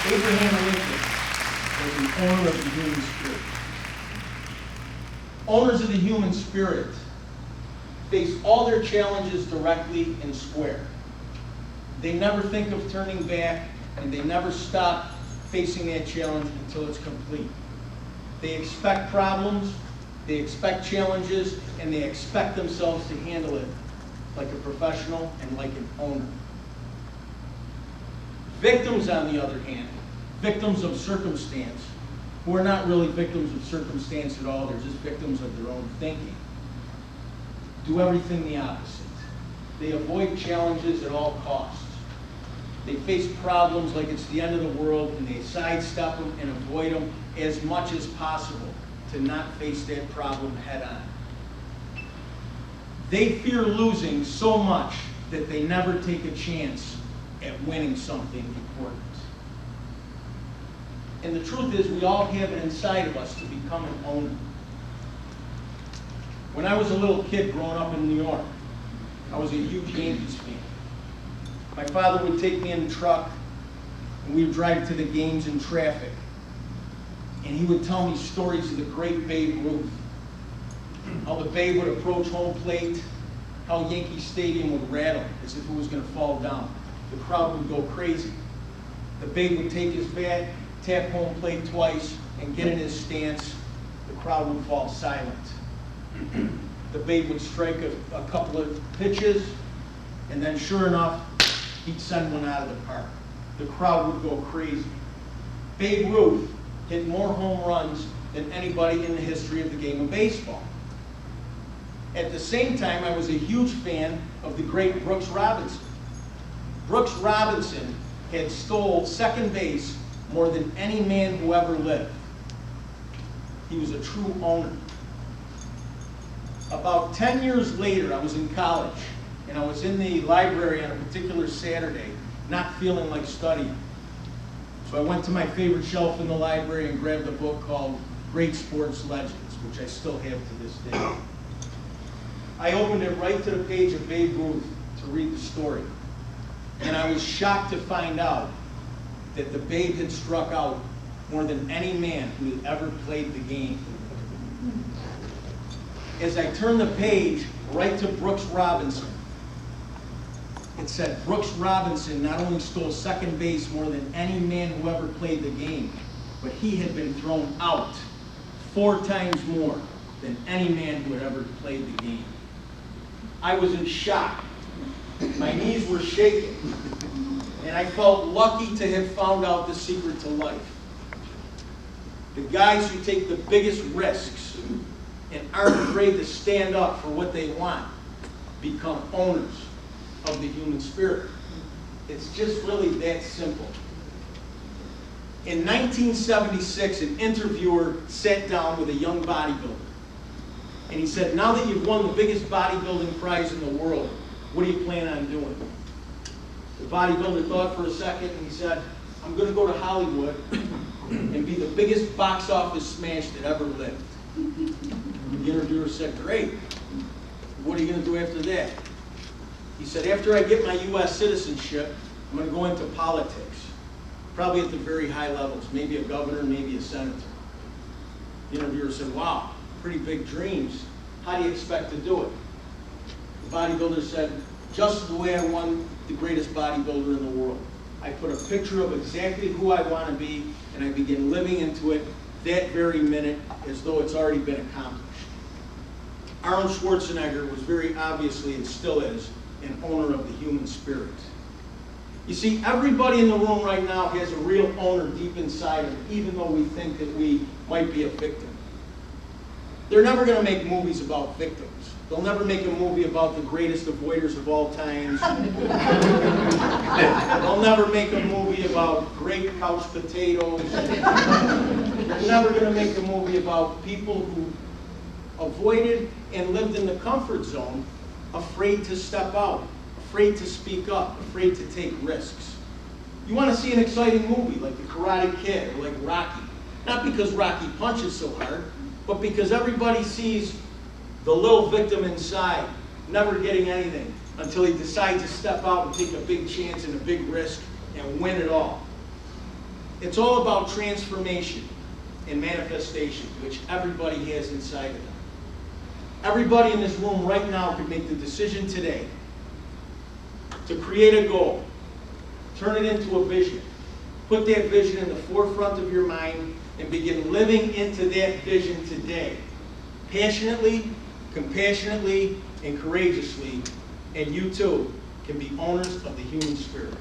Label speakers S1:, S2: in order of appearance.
S1: Abraham Lincoln was an owner of the human spirit. Owners of the human spirit face all their challenges directly and square. They never think of turning back, and they never stop facing that challenge until it's complete. They expect problems, they expect challenges, and they expect themselves to handle it like a professional and like an owner. Victims, on the other hand, victims of circumstance, who are not really victims of circumstance at all, they're just victims of their own thinking, do everything the opposite. They avoid challenges at all costs. They face problems like it's the end of the world, and they sidestep them and avoid them as much as possible to not face that problem head on. They fear losing so much that they never take a chance at winning something important. And the truth is, we all have it inside of us to become an owner. When I was a little kid growing up in New York, I was a huge Yankees fan. My father would take me in the truck, and we would drive to the games in traffic. And he would tell me stories of the great Babe Ruth. How the Babe would approach home plate, how Yankee Stadium would rattle as if it was going to fall down. The crowd would go crazy. The Babe would take his bat, tap home plate twice, and get in his stance. The crowd would fall silent. The Babe would strike a couple of pitches, and then sure enough, he'd send one out of the park. The crowd would go crazy. Babe Ruth hit more home runs than anybody in the history of the game of baseball. At the same time, I was a huge fan of the great Brooks Robinson. Brooks Robinson had stole second base more than any man who ever lived. He was a true owner. About 10 years later, I was in college, and I was in the library on a particular Saturday, not feeling like studying. So I went to my favorite shelf in the library and grabbed a book called Great Sports Legends, which I still have to this day. I opened it right to the page of Babe Ruth to read the story. And I was shocked to find out that the Babe had struck out more than any man who had ever played the game. As I turned the page right to Brooks Robinson, it said Brooks Robinson not only stole second base more than any man who ever played the game, but he had been thrown out 4 times more than any man who had ever played the game. I was in shock. My knees were shaking, and I felt lucky to have found out the secret to life. The guys who take the biggest risks and aren't afraid to stand up for what they want become owners of the human spirit. It's just really that simple. In 1976, an interviewer sat down with a young bodybuilder. And he said, now that you've won the biggest bodybuilding prize in the world, what do you plan on doing? The bodybuilder thought for a second, and he said, I'm going to go to Hollywood and be the biggest box office smash that ever lived. The interviewer said, great. What are you going to do after that? He said, after I get my U.S. citizenship, I'm going to go into politics, probably at the very high levels, maybe a governor, maybe a senator. The interviewer said, wow, pretty big dreams. How do you expect to do it? The bodybuilder said, just the way I won the greatest bodybuilder in the world. I put a picture of exactly who I want to be, and I begin living into it that very minute as though it's already been accomplished. Arnold Schwarzenegger was very obviously, and still is, an owner of the human spirit. You see, everybody in the room right now has a real owner deep inside them, even though we think that we might be a victim. They're never going to make movies about victims. They'll never make a movie about the greatest avoiders of all times. They'll never make a movie about great couch potatoes. They're never going to make a movie about people who avoided and lived in the comfort zone, afraid to step out, afraid to speak up, afraid to take risks. You want to see an exciting movie like The Karate Kid or like Rocky. Not because Rocky punches so hard, but because everybody sees the little victim inside never getting anything until he decides to step out and take a big chance and a big risk and win it all. It's all about transformation and manifestation, which everybody has inside of them. Everybody in this room right now could make the decision today to create a goal, turn it into a vision, put that vision in the forefront of your mind, and begin living into that vision today, passionately, compassionately, and courageously, and you too can be owners of the human spirit.